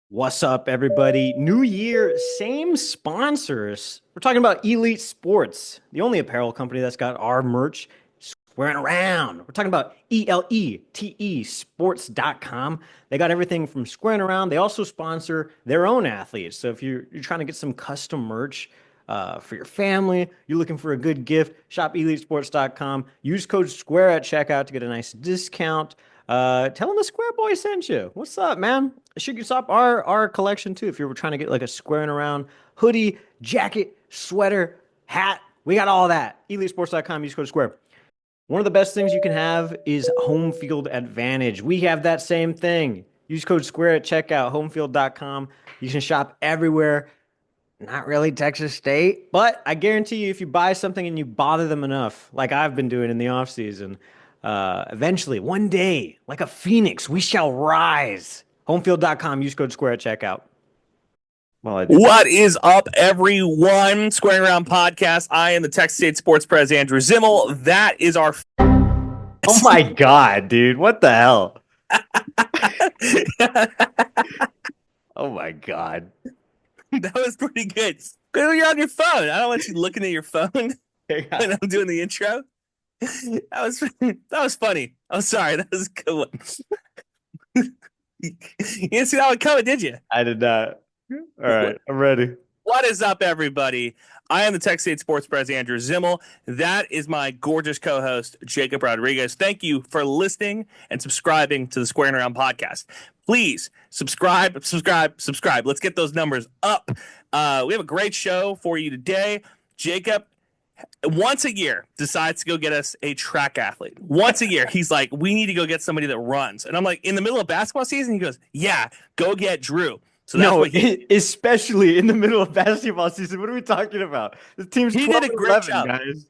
What's up, everybody? New year, same sponsors. We're talking about Elite Sports, the only apparel company that's got our merch squaring around. We're talking about ELETE sports.com. They got everything from squaring around. They also sponsor their own athletes. So if you're trying to get some custom merch for your family, you're looking for a good gift, shop EliteSports.com. Use code SQUARE at checkout to get a nice discount. Tell them the Square Boy sent you. What's up, man? Should you stop our collection too if you're trying to get like a squaring around hoodie, jacket, sweater, hat. We got all that. EliteSports.com. Use code SQUARE. One of the best things you can have is home field advantage. We have that same thing. Use code SQUARE at checkout, homefield.com. You can shop everywhere. Not really Texas State, but I guarantee you if you buy something and you bother them enough, like I've been doing in the off season, eventually one day, like a phoenix, we shall rise. Homefield.com, use code SQUARE at checkout. Well, I did. What is up, everyone? Squaring Around Podcast. I am the Texas State Sports Prez, Andrew Zimmel. That is our. Oh my God, dude. What the hell? Oh my God. That was pretty good. Good when you're on your phone. I don't want you looking at your phone when I'm doing the intro. That was funny. I'm sorry. That was a good one. You didn't see that one coming, did you? I did not. All right, I'm ready. What is up, everybody? I am the Texas State Sports Prez, Andrew Zimmel. That is my gorgeous co-host, Jacob Rodriguez. Thank you for listening and subscribing to the Squaring Around podcast. Please subscribe. Let's get those numbers up. We have a great show for you today. Jacob, once a year, decides to go get us a track athlete. Once a year, he's like, we need to go get somebody that runs. And I'm like, in the middle of basketball season? He goes, yeah, go get Drew. So that's what especially in the middle of basketball season. What are we talking about? The team's 12 did a great 11, job, guys.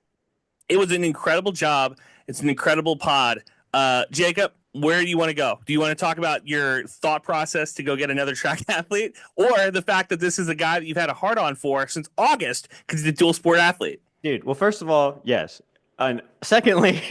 It was an incredible job. It's an incredible pod. Jacob, where do you want to go? Do you want to talk about your thought process to go get another track athlete, or the fact that this is a guy that you've had a hard on for since August because he's a dual sport athlete? Dude, well, first of all, yes. And secondly,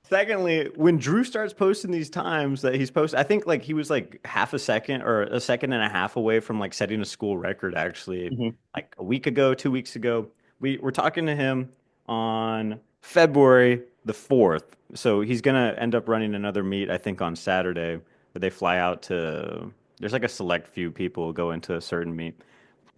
secondly, when Drew starts posting these times that he's posted, I think like he was like half a second or a second and a half away from like setting a school record actually. Like a week ago, 2 weeks ago. We were talking to him on February the 4th. So he's gonna end up running another meet, I think, on Saturday, where they fly out to there's like a select few people go into a certain meet.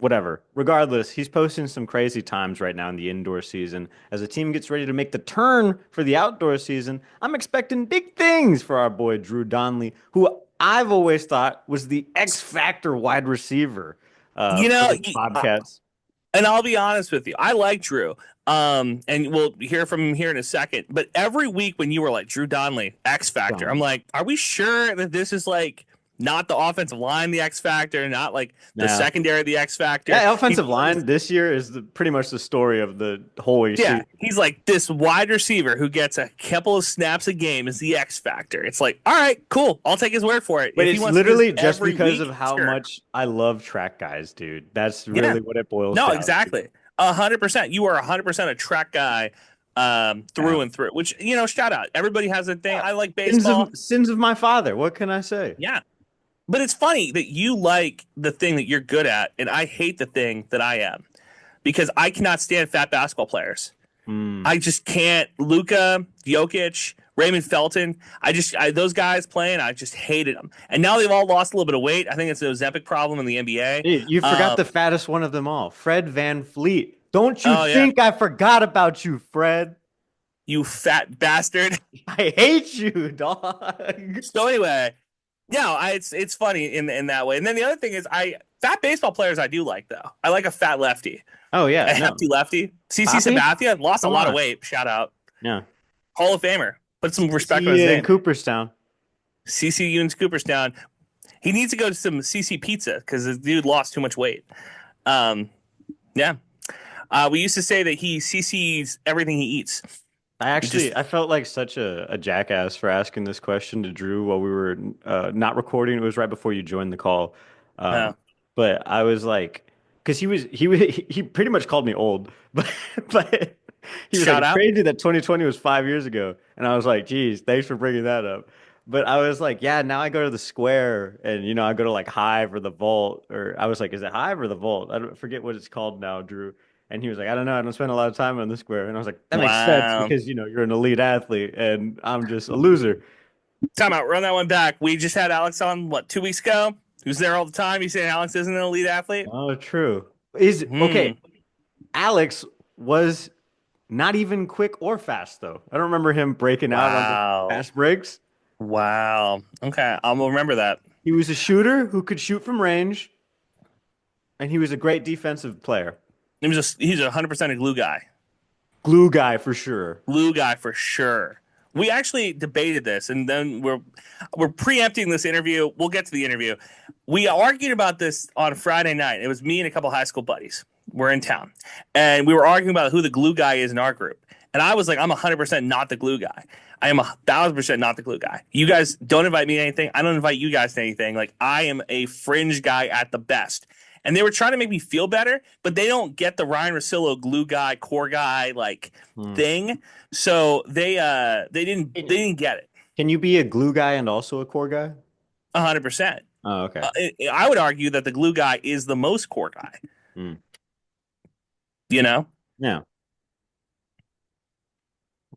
Whatever. Regardless, he's posting some crazy times right now in the indoor season. As the team gets ready to make the turn for the outdoor season, I'm expecting big things for our boy Drew Donley, who I've always thought was the X Factor wide receiver You for know, the Bobcats. and I'll be honest with you, I like Drew. And we'll hear from him here in a second. But every week when you were like Drew Donley, X Factor, I'm like, are we sure that this is like not the offensive line, the X Factor, not like the secondary, the X Factor? Yeah, offensive line this year is pretty much the story of the whole season. He's like this wide receiver who gets a couple of snaps a game is the X Factor. It's like, all right, cool. I'll take his word for it. But it's literally just because of how much I love track guys, dude. That's really what it boils down to. No, exactly. 100%. You are 100% a track guy through and through, which, shout out. Everybody has a thing. I like baseball. Sins of my father. What can I say? Yeah. But it's funny that you like the thing that you're good at, and I hate the thing that I am because I cannot stand fat basketball players. I just can't. Luka, Jokic, Raymond Felton. Those guys playing, I just hated them. And now they've all lost a little bit of weight. I think it's an Ozempic problem in the NBA. Dude, you forgot the fattest one of them all, Fred VanVleet. Don't you think I forgot about you, Fred? You fat bastard. I hate you, dog. So anyway, it's funny in that way. And then the other thing is fat baseball players I do like though. I like a fat lefty. Oh yeah, a hefty lefty. CC Sabathia lost a lot of weight. Shout out. Yeah. Hall of Famer. Put some respect on his name. Cooperstown. CC Ewins Cooperstown. He needs to go to some CC Pizza because the dude lost too much weight. Yeah. We used to say that he CC's everything he eats. I felt like such a jackass for asking this question to Drew while we were not recording. It was right before you joined the call. But I was like, because he pretty much called me old, but he was like, crazy that 2020 was 5 years ago. And I was like, geez, thanks for bringing that up. But I was like, yeah, now I go to the Square and I go to like Hive or the Vault, or I was like, is it Hive or the Vault? I don't forget what it's called now, Drew. And he was like, I don't know, I don't spend a lot of time on the Square. And I was like, that makes sense Wow. because you're an elite athlete and I'm just a loser. Time out. Run that one back. We just had Alex on, 2 weeks ago? Who's there all the time? You saying Alex isn't an elite athlete? Oh, true. Is Hmm. okay. Alex was not even quick or fast though. I don't remember him breaking out on the Wow. fast breaks. Wow. Okay. I'm going to remember that. He was a shooter who could shoot from range, and he was a great defensive player. He's 100% a glue guy. Glue guy for sure. Glue guy for sure. We actually debated this, and then we're preempting this interview. We'll get to the interview. We argued about this on Friday night. It was me and a couple high school buddies. We're in town, and we were arguing about who the glue guy is in our group. And I was like, I'm 100% not the glue guy. I am 1,000% not the glue guy. You guys don't invite me to anything. I don't invite you guys to anything. Like, I am a fringe guy at the best. And they were trying to make me feel better, but they don't get the Ryan Russillo glue guy, core guy thing. So they didn't get it. Can you be a glue guy and also a core guy? 100%. Oh, okay. I would argue that the glue guy is the most core guy. Hmm. You know? Yeah.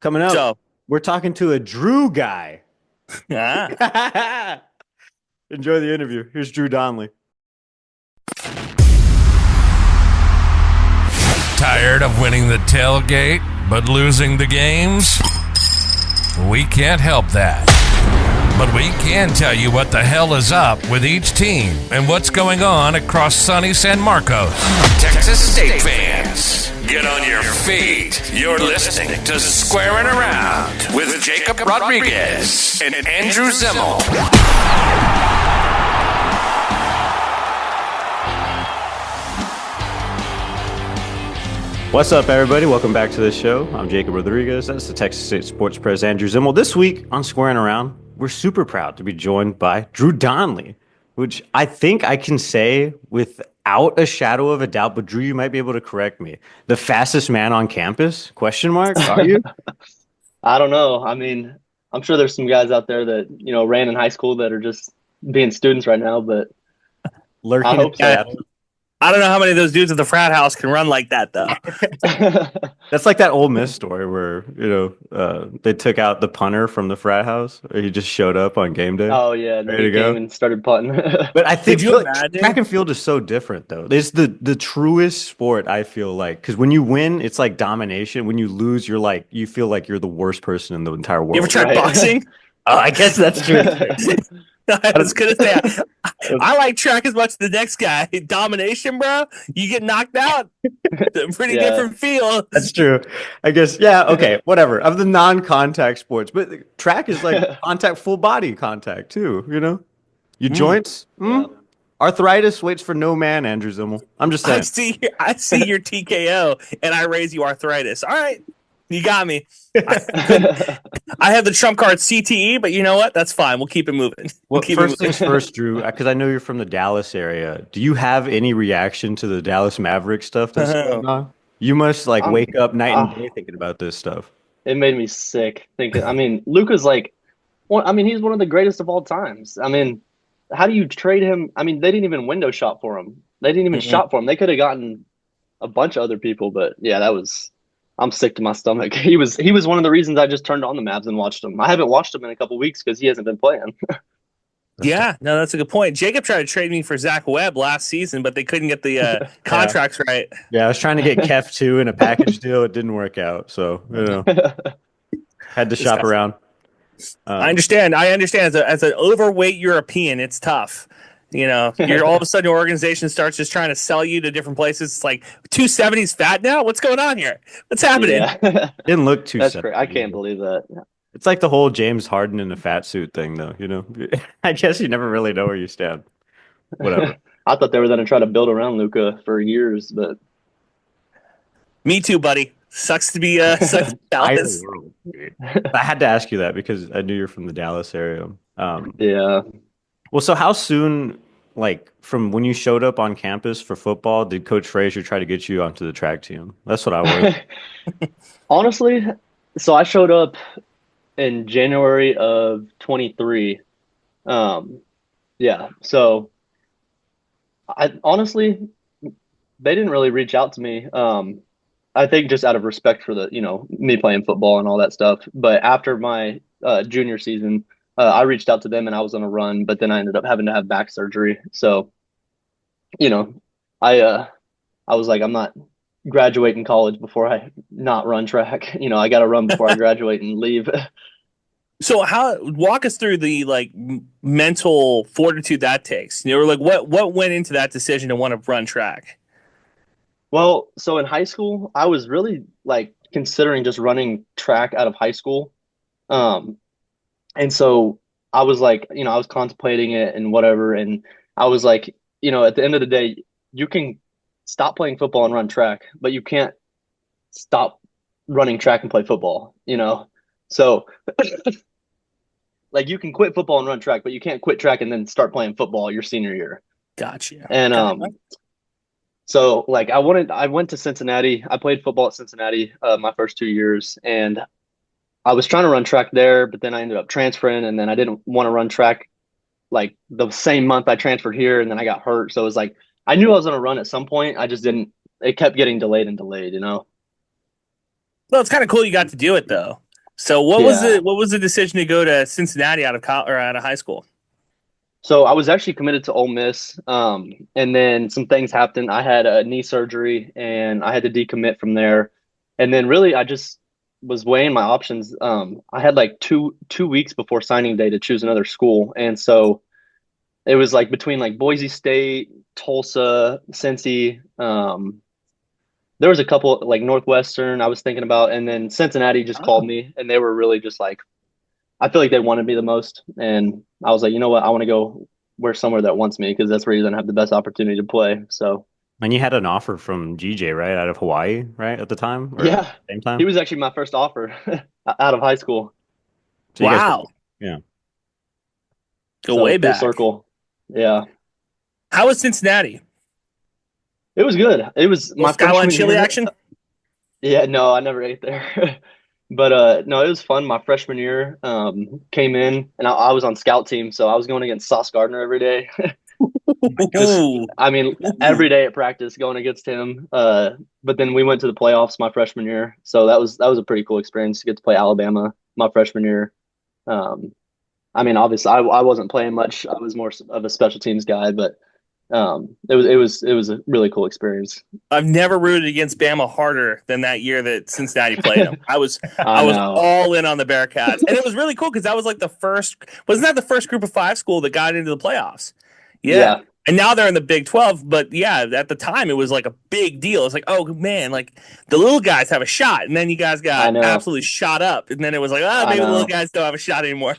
Coming up, So, we're talking to a Drew guy. ah. Enjoy the interview. Here's Drew Donley. Tired of winning the tailgate but losing the games? We can't help that. But we can tell you what the hell is up with each team and what's going on across sunny San Marcos. Texas State fans, get on your feet. You're listening to Squarin' Around with Jacob Rodriguez and Andrew Zimmel. What's up, everybody? Welcome back to the show. I'm Jacob Rodriguez. That's the Texas State Sports Press, Andrew Zimmel. This week on Squaring Around, we're super proud to be joined by Drew Donley, which I think I can say without a shadow of a doubt, but Drew, you might be able to correct me. The fastest man on campus? Question mark? Are you? I don't know. I mean, I'm sure there's some guys out there that, ran in high school that are just being students right now, but Lurking I hope at so. I don't know how many of those dudes at the frat house can run like that, though. That's like that Ole Miss story where, they took out the punter from the frat house. Or he just showed up on game day. Oh, yeah. And then Ready he to go? came and started putting. But I think Could you feel like imagine? track and field is so different, though. It's the truest sport, I feel like. Because when you win, it's like domination. When you lose, you feel like you're the worst person in the entire world. You ever tried Right. boxing? Oh, I guess that's true. I was gonna say I like track as much as the next guy. Domination, bro. You get knocked out. Pretty Yeah. different feel. That's true. I guess, yeah, okay, whatever. Of the non-contact sports. But track is like contact, full body contact, too, Your joints? Yeah. Arthritis waits for no man, Andrew Zimmel. I'm just saying. I see your TKO and I raise you arthritis. All right. You got me. I have the trump card CTE, but you know what? That's fine. We'll keep it moving. Well, Keep it first things first, Drew, because I know you're from the Dallas area. Do you have any reaction to the Dallas Maverick stuff that's going on? You must wake up night and day thinking about this stuff. It made me sick thinking. I mean, Luka's he's one of the greatest of all times. I mean, how do you trade him? I mean, they didn't even window shop for him. They didn't even shop for him. They could have gotten a bunch of other people, but yeah, I'm sick to my stomach. He was one of the reasons I just turned on the Mavs and watched him. I haven't watched him in a couple weeks because he hasn't been playing. Yeah, no, that's a good point. Jacob tried to trade me for Zach Webb last season, but they couldn't get the contracts right. Yeah, I was trying to get Kef too in a package deal. It didn't work out, so had to shop around. I understand. As an overweight European, it's tough. You're all of a sudden your organization starts just trying to sell you to different places. It's like 270's fat now. What's going on here? What's happening? Yeah. Didn't look too. That's great. I can't believe that. It's like the whole James Harden in a fat suit thing, though. I guess you never really know where you stand. Whatever. I thought they were going to try to build around Luka for years, but Me too, buddy. Sucks to be sucks to be Dallas. World. I had to ask you that because I knew you're from the Dallas area. yeah. Well, so how soon, from when you showed up on campus for football, did Coach Frazier try to get you onto the track team? That's what I was. Honestly, so I showed up in January of 23. Yeah. So I honestly, they didn't really reach out to me. I think just out of respect for me playing football and all that stuff. But after my junior season, I reached out to them and I was on a run, but then I ended up having to have back surgery. So, you know, I uh I was like, I'm not graduating college before I not run track. I got to run before I graduate and leave. So how walk us through the like mental fortitude that takes. Like what went into that decision to want to run track? Well, so in high school, I was really like considering just running track out of high school. Um, and so I was like, I was contemplating it and whatever. And I was like, at the end of the day, you can stop playing football and run track, but you can't stop running track and play football. So like you can quit football and run track, but you can't quit track and then start playing football your senior year. Gotcha. And Okay. so like I went to Cincinnati. I played football at Cincinnati my first 2 years, and I was trying to run track there, but then I ended up transferring, and then I didn't want to run track like the same month I transferred here, and then I got hurt. So it was like I knew I was going to run at some point. I just didn't. It kept getting delayed and delayed. Well, it's kind of cool you got to do it though. So what was Yeah. it? What was the decision to go to Cincinnati out of or out of high school? So I was actually committed to Ole Miss, and then some things happened. I had a knee surgery, and I had to decommit from there. And then really, I just was weighing my options. I had like two weeks before signing day to choose another school, and so it was like between like Boise State, Tulsa, Cincy. There was a couple like Northwestern I was thinking about, and then Cincinnati just called Oh. me, and they were really just like I feel like they wanted me the most, and I was like, you know what, I want to go where somewhere that wants me because that's where you're gonna have the best opportunity to play. So And you had an offer from GJ, right, out of Hawaii, right, at the time or yeah, same he time? was actually my first offer out of high school. So you guys, Wow. yeah. Go So way full back. circle. Yeah, How was Cincinnati? it was good. It was Little my Skyline freshman Chili year. action? Yeah, no, I never ate there. But no, it was fun. My freshman year, came in and I was on scout team, so I was going against Sauce Gardner every day. Just, Ooh. I mean, every day at practice going against him. But then we went to the playoffs my freshman year, so that was a pretty cool experience to get to play Alabama my freshman year. Um, I mean, obviously, I wasn't playing much. I was more of a special teams guy, but it was a really cool experience. I've never rooted against Bama harder than that year that Cincinnati played them. I was I I was know. all in on the Bearcats, and it was really cool because that was like the first. Wasn't that the first Group of Five school that got into the playoffs? Yeah. Yeah, And now they're in the Big 12, but yeah, at the time it was like a big deal. It's like, oh man, like the little guys have a shot, and then you guys I got know. absolutely shot up, and then it was like, oh, I maybe the little know. guys don't have a shot anymore.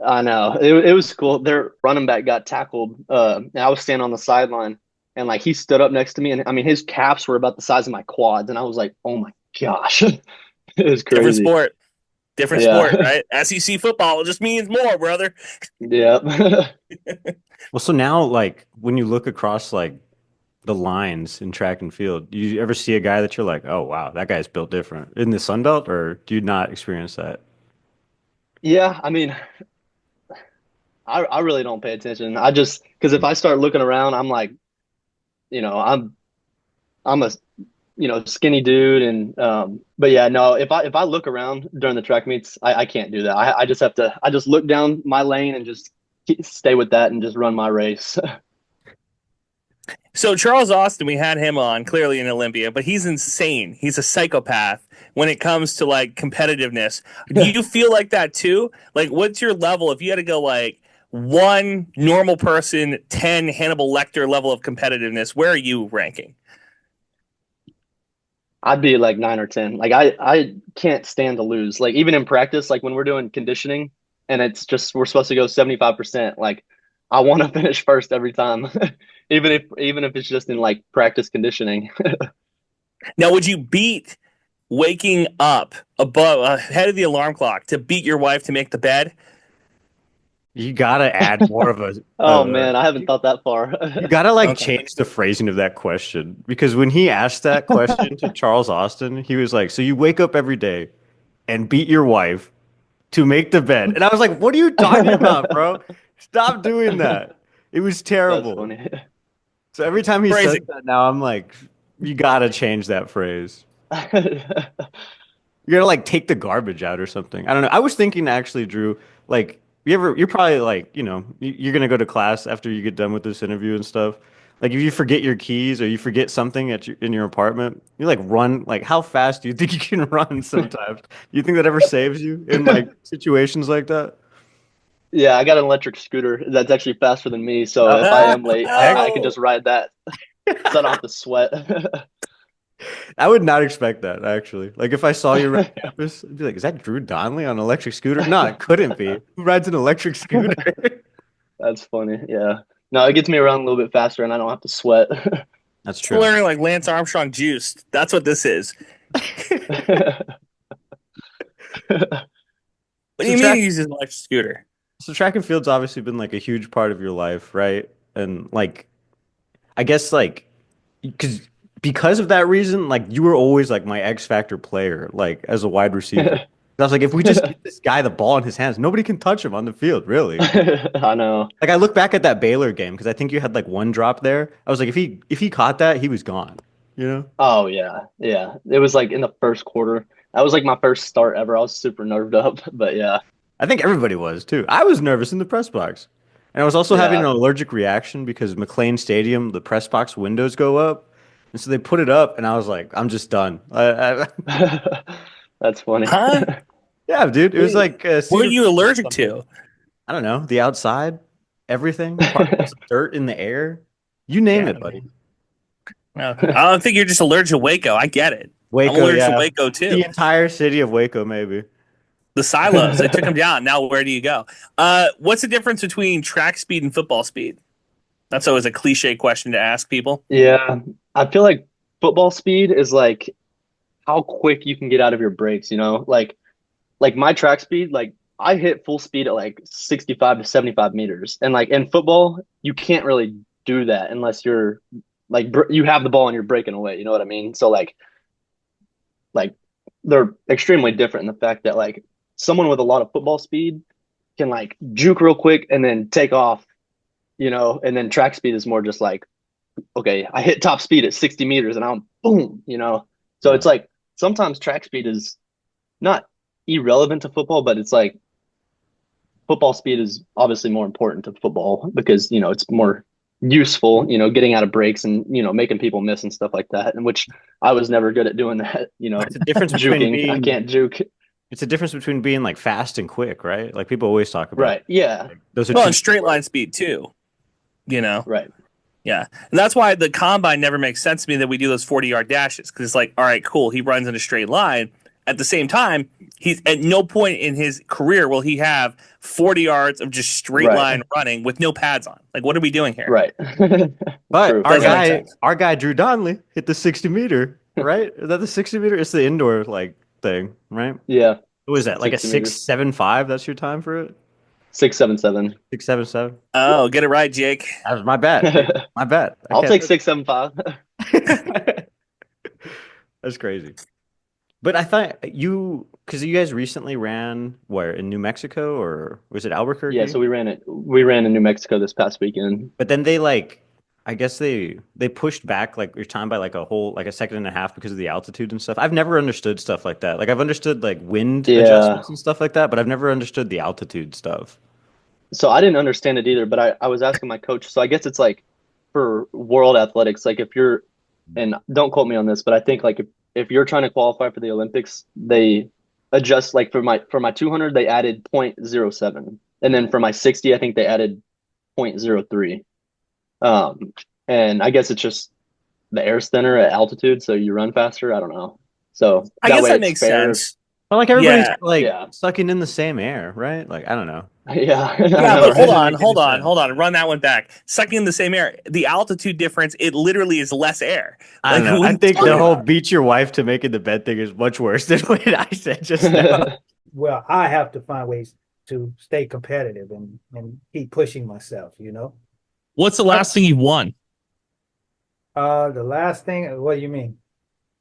I know. It was cool. Their running back got tackled. And I was standing on the sideline, and like he stood up next to me, and I mean his calves were about the size of my quads, and I was like, oh my gosh, it was Different crazy. sport, different sport, Yeah, right? SEC football just means more, brother. yeah. Well, so now, like, when you look across like the lines in track and field, do you ever see a guy that you're like, oh wow, that guy's built different in the Sun Belt, or do you not experience that? Yeah, I mean, I really don't pay attention. I just because if I start looking around, I'm like, you know, I'm a skinny dude, and but yeah, no, if I look around during the track meets, I can't do that. I just have to. I just look down my lane and just stay with that and just run my race. So Charles Austin, we had him on clearly in Olympia, but he's insane. He's a psychopath when it comes to like competitiveness. Do you feel like that too? Like, what's your level if you had to go like one normal person, 10 Hannibal Lecter level of competitiveness? Where are you ranking? I'd be like 9 or 10. Like I can't stand to lose. Like even in practice, like when we're doing conditioning and it's just we're supposed to go 75%, like I want to finish first every time. Even if it's just in like practice conditioning. Now, would you beat waking up above ahead of the alarm clock to beat your wife to make the bed? You gotta add more of a, Oh man, I haven't thought that far. you gotta like Okay. change the phrasing of that question because when he asked that question to Charles Austin, he was like, "So you wake up every day and beat your wife to make the bed. And I was like, what are you talking about, bro? Stop doing that. It was That's terrible. funny. So every time he Crazy. says that now, I'm like, you gotta change that phrase. You gotta like take the garbage out or something. I don't know. I was thinking actually, Drew, like you're probably like, you're gonna go to class after you get done with this interview and stuff. Like if you forget your keys or you forget something in your apartment, you like run. Like how fast do you think you can run sometimes? Do you think that ever saves you in like situations like that? Yeah, I got an electric scooter that's actually faster than me. So if I am late, I can just ride that, set off the sweat. I would not expect that actually. Like if I saw you around campus, I'd be like, "Is that Drew Donley on an electric scooter?" No, it couldn't be. Who rides an electric scooter? That's funny. Yeah. No, it gets me around a little bit faster and I don't have to sweat. That's true. Learning like Lance Armstrong juiced. That's what this is. What do you mean he uses an electric scooter? So track and field's obviously been like a huge part of your life, right? And like, I guess like, because of that reason, like you were always like my X Factor player, like as a wide receiver. I was like, if we just get this guy the ball in his hands, nobody can touch him on the field, really. I know. Like I look back at that Baylor game because I think you had like one drop there. I was like, if he caught that, he was gone. You know? Oh yeah. Yeah. It was like in the first quarter. That was like my first start ever. I was super nerved up, but yeah. I think everybody was too. I was nervous in the press box. And I was also having an allergic reaction because McLean Stadium, the press box windows go up. And so they put it up, and I was like, I'm just done. That's funny. Huh? Yeah, dude. It was like What are you allergic to? I don't know. The outside, everything, particles of dirt in the air. You name it, buddy. No, I don't think you're just allergic to Waco. I get it. Waco, I'm allergic yeah. to Waco too. The entire city of Waco, maybe. The silos, they took them down. Now where do you go? What's the difference between track speed and football speed? That's always a cliche question to ask people. Yeah. I feel like football speed is like how quick you can get out of your brakes, you know? Like my track speed, like I hit full speed at like 65 to 75 meters. And like in football, you can't really do that unless you're like you have the ball and you're breaking away, you know what I mean? So like they're extremely different in the fact that like someone with a lot of football speed can like juke real quick and then take off, you know, and then track speed is more just like, okay, I hit top speed at 60 meters and I'm boom, you know? So it's like sometimes track speed is not irrelevant to football, but it's like football speed is obviously more important to football because, you know, it's more useful, you know, getting out of breaks and, you know, making people miss and stuff like that. And which I was never good at doing that, you know, It's a difference between I can't juke. It's a difference between being like fast and quick, right? Like people always talk about. Right. Yeah. Like, those are Well, two and straight line speed too. You know? Right. Yeah. And that's why the combine never makes sense to me that we do those 40-yard dashes. Because it's like, all right, cool. He runs in a straight line. At the same time, he's at no point in his career will he have 40 yards of just straight line running with no pads on. Like, what are we doing here? Right. But True. our guy Drew Donley hit the 60 meter, right? Is that the 60 meter? It's the indoor like thing, right? Yeah. What was that? Like a 60 meters. 6.75? That's your time for it? 6.77. 6.77. Oh, get it right, Jake. That was my bet. Dude. My bet. I'll take 6.75. That's crazy. But I thought because you guys recently ran where in New Mexico or was it Albuquerque? Yeah, so we ran in New Mexico this past weekend. But then I guess they pushed back like your time by like a second and a half because of the altitude and stuff. I've never understood stuff like that. Like I've understood like wind adjustments and stuff like that, but I've never understood the altitude stuff. So I didn't understand it either, but I was asking my coach. So I guess it's like for world athletics, like if you're, and don't quote me on this, but I think like if you're trying to qualify for the Olympics, they adjust like for my 200, they added 0.07. And then for my 60, I think they added 0.03. And I guess it's just the air's thinner at altitude, so you run faster. I don't know. So I guess that makes sense. Well, like everybody's sucking in the same air, right? Like I don't know. Yeah. Yeah, but hold on. Run that one back. Sucking in the same air. The altitude difference, it literally is less air. I don't know. I think the whole beat your wife to making the bed thing is much worse than what I said just now. Well, I have to find ways to stay competitive and keep pushing myself, you know? What's the last thing you won? The last thing, what do you mean?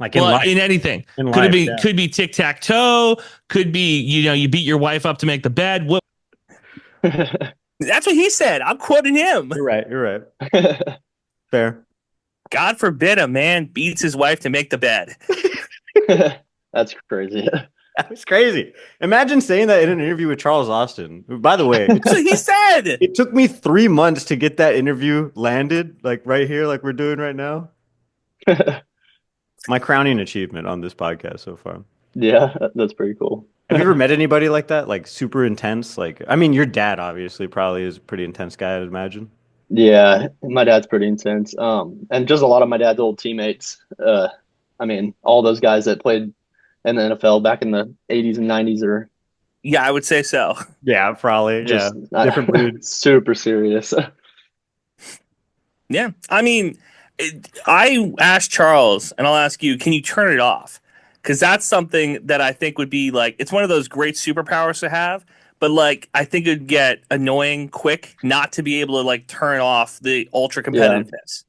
Like well, in anything. In Could life, it be yeah. could be tic-tac-toe, could be, you beat your wife up to make the bed. What that's what he said. I'm quoting him. You're right. You're right. Fair. God forbid a man beats his wife to make the bed. That's crazy. That was crazy. Imagine saying that in an interview with Charles Austin. Who, by the way, That's what he said. it took me 3 months to get that interview landed, like right here, like we're doing right now. My crowning achievement on this podcast so far. Yeah, that's pretty cool. Have you ever met anybody like that? Like super intense? Like, I mean, your dad obviously probably is a pretty intense guy, I'd imagine. Yeah, my dad's pretty intense. And just a lot of my dad's old teammates. I mean, all those guys that played in the NFL back in the 80s and 90s are Yeah, I would say so. Yeah, probably. just Different breed. super serious. Yeah. I mean, I asked Charles, and I'll ask you, can you turn it off? Because that's something that I think would be like, it's one of those great superpowers to have, but like, I think it would get annoying quick not to be able to like turn off the ultra competitiveness.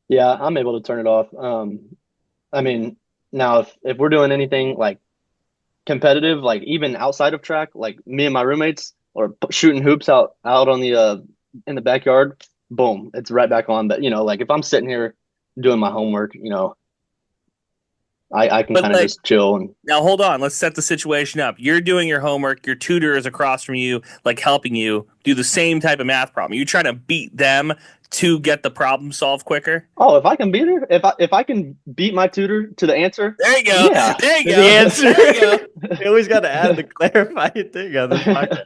Yeah, I'm able to turn it off. I mean, now if we're doing anything like competitive, like even outside of track, like me and my roommates or shooting hoops out on the in the backyard, boom, it's right back on. But like if I'm sitting here doing my homework, I can But, kind of like, just chill and Now, hold on. Let's set the situation up. You're doing your homework. Your tutor is across from you, like helping you do the same type of math problem. You trying to beat them to get the problem solved quicker. oh, if I can beat her, if I can beat my tutor to the answer, There you go. Yeah. There you The go. answer. There you go. You always got to add the clarifying thing on this podcast.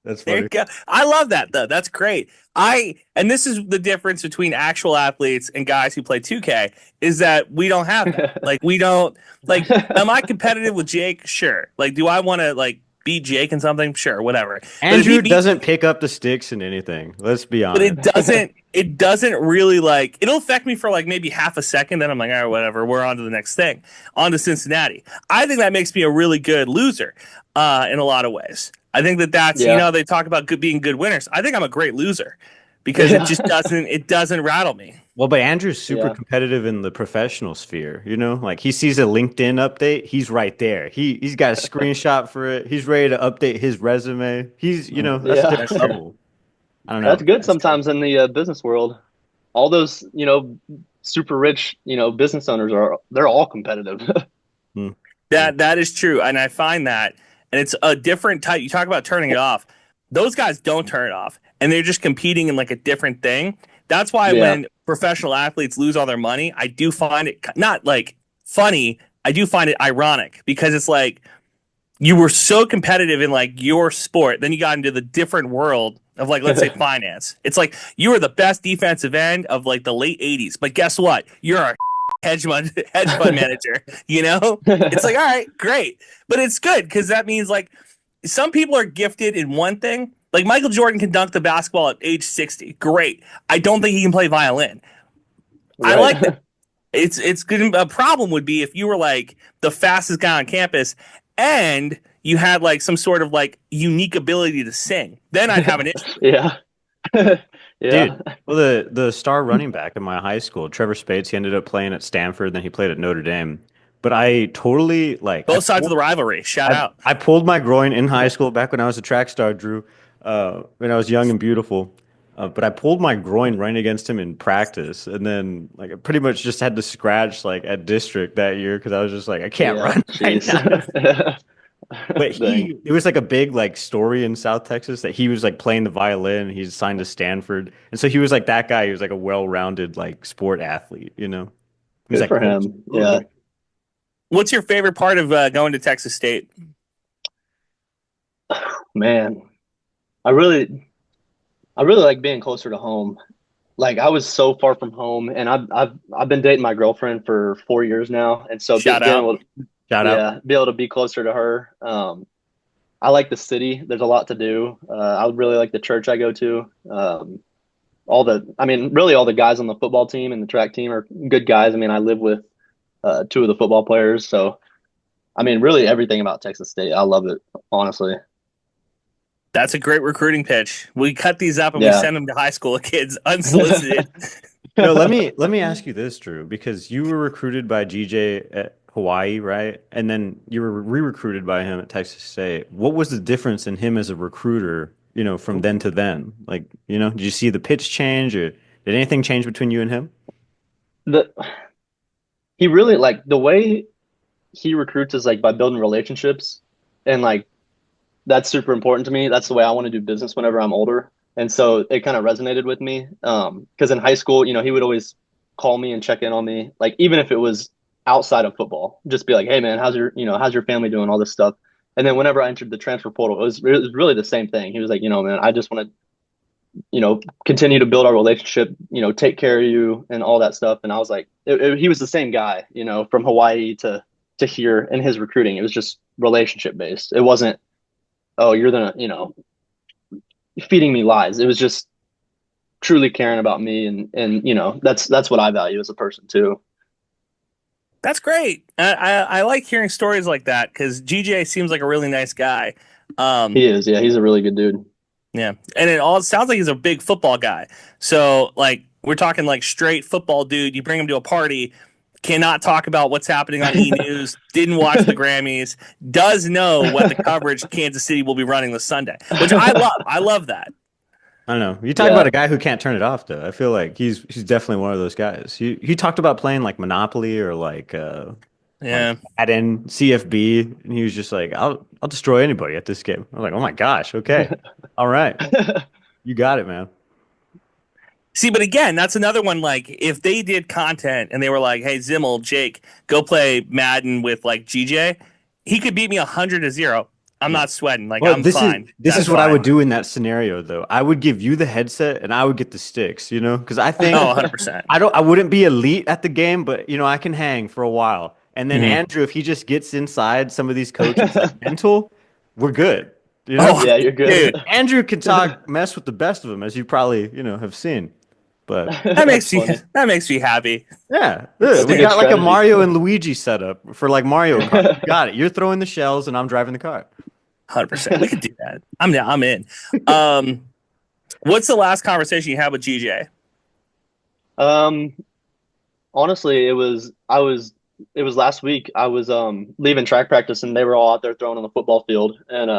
That's There funny. you go. I love that though. That's great. And this is the difference between actual athletes and guys who play 2K is that we don't have that. Like we don't like. Am I competitive with Jake? Sure. Like, do I want to like beat Jake in something? Sure. Whatever. But if Andrew he beat- doesn't pick up the sticks in anything. Let's be honest. But it doesn't really like, it'll affect me for like maybe half a second. Then I'm like, all right, whatever. We're on to the next thing. On to Cincinnati. I think that makes me a really good loser in a lot of ways. I think that's, Yeah. they talk about being good winners. I think I'm a great loser because it just doesn't rattle me. Well, but Andrew's super Yeah. competitive in the professional sphere, like he sees a LinkedIn update, he's right there. He's got a screenshot for it. He's ready to update his resume. He's, that's Yeah. a different level. I don't know. that's good sometimes in the business world. All those, super rich, business owners they're all competitive. That is true. And I find that, and it's a different type. You talk about turning it off. Those guys don't turn it off and they're just competing in like a different thing. That's why when professional athletes lose all their money, I do find it not like funny. I do find it ironic because it's like you were so competitive in like your sport. Then you got into the different world of like, let's say finance. It's like you were the best defensive end of like the late 80s. But guess what? You're a hedge fund manager, It's like, all right, great. But it's good because that means like some people are gifted in one thing. Like Michael Jordan can dunk the basketball at age 60. Great. I don't think he can play violin. Right. I like that. It's good. A problem would be if you were like the fastest guy on campus and you had like some sort of like unique ability to sing. Then I'd have an issue. Yeah. Yeah. Dude, well, the star running back in my high school, Trevor Spates, he ended up playing at Stanford, then he played at Notre Dame. But I totally Both sides of the rivalry. Shout out. I pulled my groin in high school back when I was a track star, Drew, when I was young and beautiful. But I pulled my groin right against him in practice, and then like I pretty much just had to scratch like at district that year because I was just like I can't run right now. But it was like a big like story in South Texas that he was like playing the violin. He's signed to Stanford, and so he was like that guy. He was like a well-rounded like sport athlete, He was Good like for him. Yeah. What's your favorite part of going to Texas State? Man, I really like being closer to home. Like I was so far from home, and I've been dating my girlfriend for 4 years now, and so Shout out. Shout out. be able to be closer to her. I like the city. There's a lot to do. I really like the church I go to. Really all the guys on the football team and the track team are good guys. I mean, I live with two of the football players, so I mean, really everything about Texas State. I love it, honestly. That's a great recruiting pitch. We cut these up and we Yeah. send them to high school kids unsolicited. No, let me ask you this, Drew, because you were recruited by GJ at Hawaii, right? And then you were re-recruited by him at Texas State. What was the difference in him as a recruiter, from then to then? Like, did you see the pitch change, or did anything change between you and him? The he really like the way he recruits is like by building relationships, and like that's super important to me. That's the way I want to do business whenever I'm older. And so it kind of resonated with me. Because in high school, he would always call me and check in on me. Like even if it was outside of football, just be like, "Hey man, how's your family doing?" All this stuff. And then whenever I entered the transfer portal, it was really the same thing. He was like, man, I just want to, continue to build our relationship, take care of you and all that stuff. And I was like, he was the same guy, from Hawaii to here in his recruiting. It was just relationship based. It wasn't, oh, you're the, feeding me lies. It was just truly caring about me, and that's what I value as a person too. That's great. I like hearing stories like that because GJ seems like a really nice guy. He is, yeah, he's a really good dude. Yeah, and it sounds like he's a big football guy. So like we're talking like straight football dude. You bring him to a party, cannot talk about what's happening on E News. Didn't watch the Grammys. Does know what the coverage Kansas City will be running this Sunday, which I love. I love that. I don't know. You talk about a guy who can't turn it off, though. I feel like he's definitely one of those guys. He talked about playing like Monopoly or like add in CFB, and he was just like, I'll destroy anybody at this game. I'm like, oh my gosh, okay, all right, you got it, man. See, but again, that's another one. Like, if they did content and they were like, "Hey, Zimmel, Jake, go play Madden with like GJ," he could beat me 100-0. I'm not sweating. Like, I'm fine. This is what I would do in that scenario, though. I would give you the headset and I would get the sticks. Because I think 100%. I wouldn't be elite at the game, but I can hang for a while. And then Andrew, if he just gets inside some of these coaches' like mental, we're good. Oh, yeah, you're good. Dude, Andrew can mess with the best of them, as you probably have seen. But that makes me happy. Yeah, we got like a Mario and Luigi setup for like Mario Kart. You got it. You're throwing the shells, and I'm driving the car. 100%. We could do that. I'm in. What's the last conversation you had with GJ? Honestly, it was last week. I was leaving track practice, and they were all out there throwing on the football field, and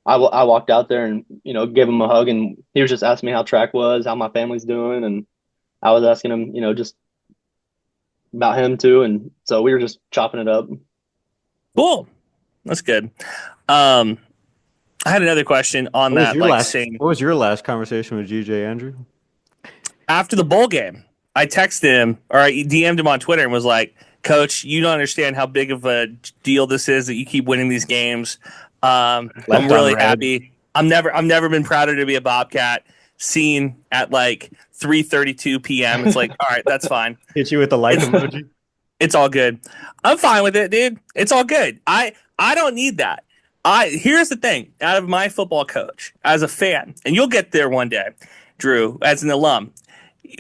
I walked out there and gave him a hug, and he was just asking me how track was, how my family's doing, and I was asking him just about him too, and so we were just chopping it up. Cool, that's good. I had another question on that. What was your last conversation with GJ, Andrew? After the bowl game, I texted him or I DM'd him on Twitter and was like, "Coach, you don't understand how big of a deal this is that you keep winning these games. I'm really happy. I've never been prouder to be a Bobcat." Seen at like 3:32 p.m. It's like, all right, that's fine. Hit you with the like emoji. It's all good. I'm fine with it, dude. It's all good. I don't need that. Here's the thing. Out of my football coach, as a fan, and you'll get there one day, Drew, as an alum.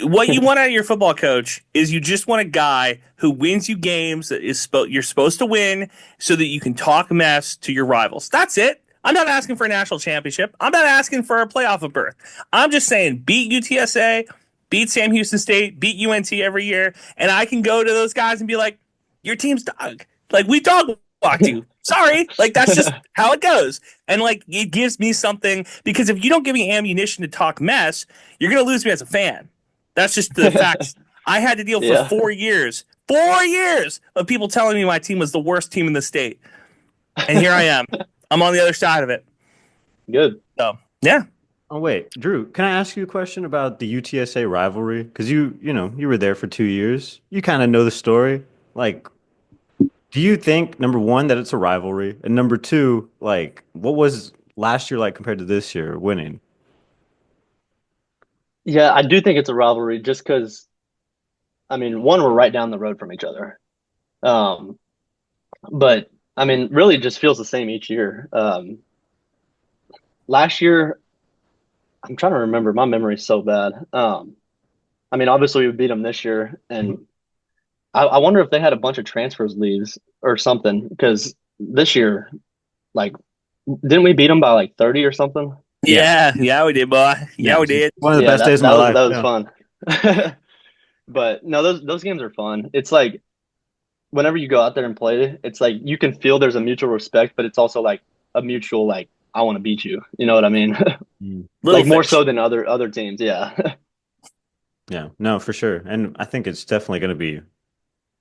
What you want out of your football coach is you just want a guy who wins you games that you're supposed to win so that you can talk mess to your rivals. That's it. I'm not asking for a national championship. I'm not asking for a playoff of berth. I'm just saying beat UTSA, beat Sam Houston State, beat UNT every year, and I can go to those guys and be like, your team's dog. Like, we dog walked you. Sorry. Like, that's just how it goes. And, like, it gives me something, because if you don't give me ammunition to talk mess, you're going to lose me as a fan. That's just the facts. I had to deal for 4 years of people telling me my team was the worst team in the state. And here I am. I'm on the other side of it. Good. So, yeah. Oh, wait. Drew, can I ask you a question about the UTSA rivalry? Because you were there for 2 years. You kind of know the story. Like, do you think, number one, that it's a rivalry? And number two, like, what was last year like compared to this year winning? Yeah, I do think it's a rivalry just because, I mean, one, we're right down the road from each other. But, I mean, really just feels the same each year. Last year, I'm trying to remember. My memory is so bad. I mean, obviously we beat them this year, and I wonder if they had a bunch of transfers leaves or something, because this year, like, didn't we beat them by like 30 or something? Yeah, we did, boy. Yeah, we did. One of the best days of my life. That was fun. But no, those games are fun. It's like whenever you go out there and play, it's like you can feel there's a mutual respect, but it's also like a mutual like I want to beat you. You know what I mean? Little Like more fish. so than other teams. Yeah. Yeah, no, for sure. And I think it's definitely going to be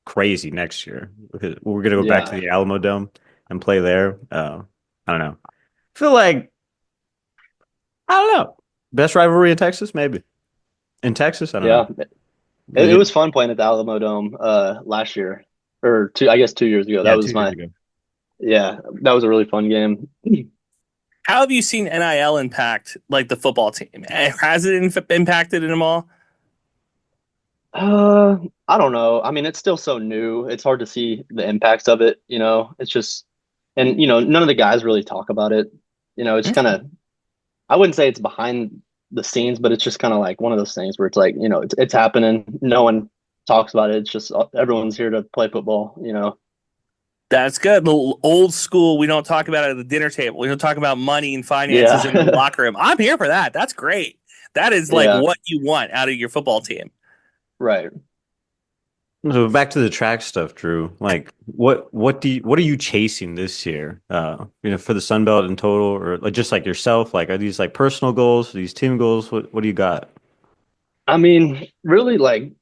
crazy next year because we're going to go back to Yeah. the Alamo Dome and play there. I don't know. I feel like, I don't know. Best rivalry in Texas, maybe. In Texas, I don't know. Yeah. It was fun playing at the Alamo Dome last year or I guess 2 years ago. That Yeah, was 2 years my ago. yeah, that was a really fun game. How have you seen NIL impact like the football team? Has it impacted them all? I don't know. I mean, it's still so new. It's hard to see the impacts of it, you know. It's just and none of the guys really talk about it. It's kind of I wouldn't say it's behind the scenes, but it's just kind of like one of those things where it's like, it's happening. No one talks about it. It's just everyone's here to play football. That's good. The old school, we don't talk about it at the dinner table. We don't talk about money and finances in the Yeah. locker room. I'm here for that. That's great. That is like Yeah, what you want out of your football team. right. So back to the track stuff, Drew. Like, what are you chasing this year? For the Sun Belt in total, or like just like yourself? Like, are these like personal goals? Are these team goals? What do you got? I mean, really like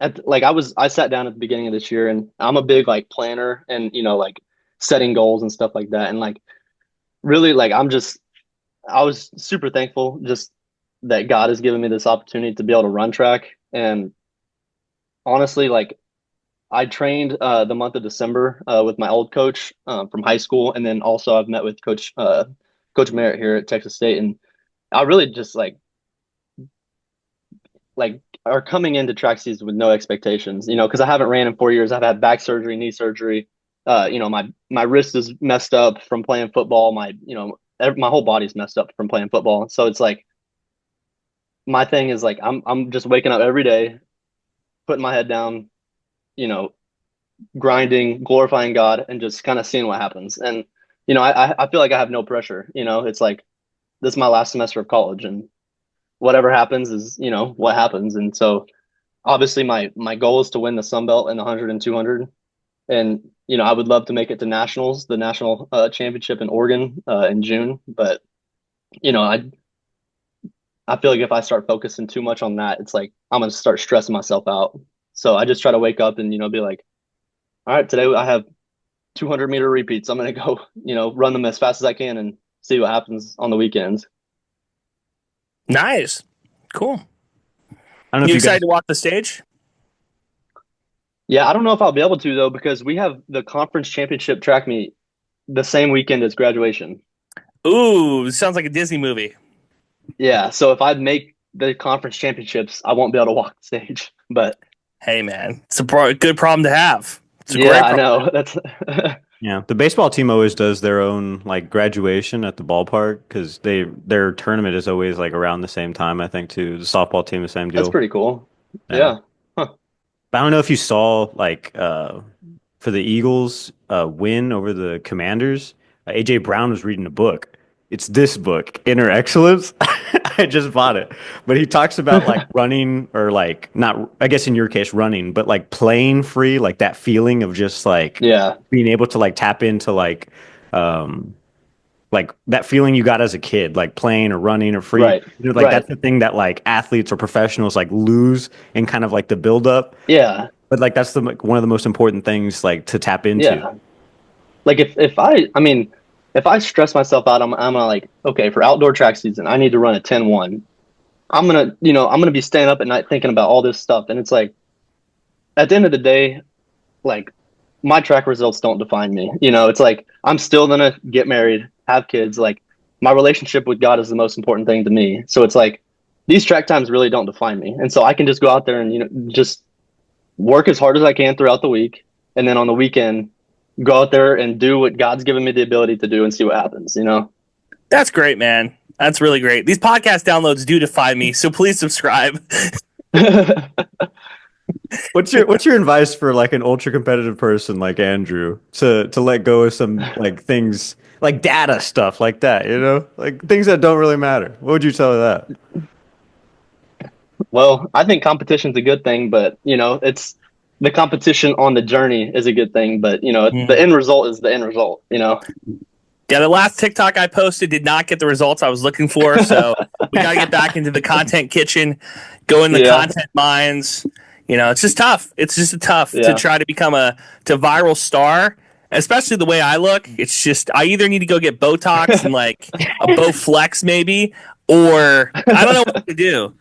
I sat down at the beginning of this year and I'm a big like planner and like setting goals and stuff like that. And like really like I was super thankful just that God has given me this opportunity to be able to run track. And honestly, like I trained the month of December with my old coach from high school, and then also I've met with Coach Merritt here at Texas State, and I really just like are coming into track season with no expectations, because I haven't ran in 4 years. I've had back surgery, knee surgery. My wrist is messed up from playing football. My whole body's messed up from playing football. So it's like my thing is like I'm just waking up every day, putting my head down, you know, grinding, glorifying God, and just kind of seeing what happens. And I feel like I have no pressure. It's like this is my last semester of college, and whatever happens is what happens. And so obviously my goal is to win the Sun Belt in the 100 and 200, and I would love to make it to nationals, the national championship in Oregon in June. But I feel like if I start focusing too much on that, it's like I'm gonna start stressing myself out. So I just try to wake up and be like, all right, today I have 200-meter repeats. I'm gonna go run them as fast as I can and see what happens on the weekends. Nice. Cool. I don't know You if you excited guys. to walk the stage? Yeah, I don't know if I'll be able to though, because we have the conference championship track meet the same weekend as graduation. Ooh, sounds like a Disney movie. Yeah, so if I make the conference championships, I won't be able to walk the stage. But Hey, man, it's a good problem to have. It's a yeah, great I problem. know. That's Yeah, the baseball team always does their own like graduation at the ballpark because their tournament is always like around the same time. I think too. The softball team, the same that's deal. pretty cool. Yeah. Yeah. Huh. But I don't know if you saw like for the Eagles win over the Commanders, AJ Brown was reading a book. It's this book, Inner Excellence. I just bought it. But he talks about like running or like not I guess in your case running, but like playing free, like that feeling of just Yeah. being able to like tap into um like that feeling you got as a kid, like playing or running or free. Right. Like Right. that's the thing that like athletes or professionals like lose in kind of like the build up. Yeah. But like that's one of the most important things like to tap into. Yeah. Like if I stress myself out, I'm gonna like, okay, for outdoor track season, I need to run a 10-1. I'm gonna be staying up at night thinking about all this stuff. And it's like at the end of the day, like my track results don't define me. It's like I'm still gonna get married, have kids. Like my relationship with God is the most important thing to me. So it's like these track times really don't define me. And so I can just go out there and just work as hard as I can throughout the week, and then on the weekend go out there and do what God's given me the ability to do and see what happens. That's great, man. That's really great. These podcast downloads do define me, so please subscribe. What's your advice for like an ultra competitive person like Andrew to let go of some like things like data stuff like that, like things that don't really matter? What would you tell her that? Well, I think competition's a good thing, but it's the competition on the journey is a good thing, but the end result is the end result. Yeah, the last TikTok I posted did not get the results I was looking for, so we got to get back into the content kitchen, go in the Yeah. content mines. It's just tough. It's just tough to Yeah. try to become to viral star, especially the way I look. It's just I either need to go get Botox and like a Bowflex maybe, or I don't know what to do.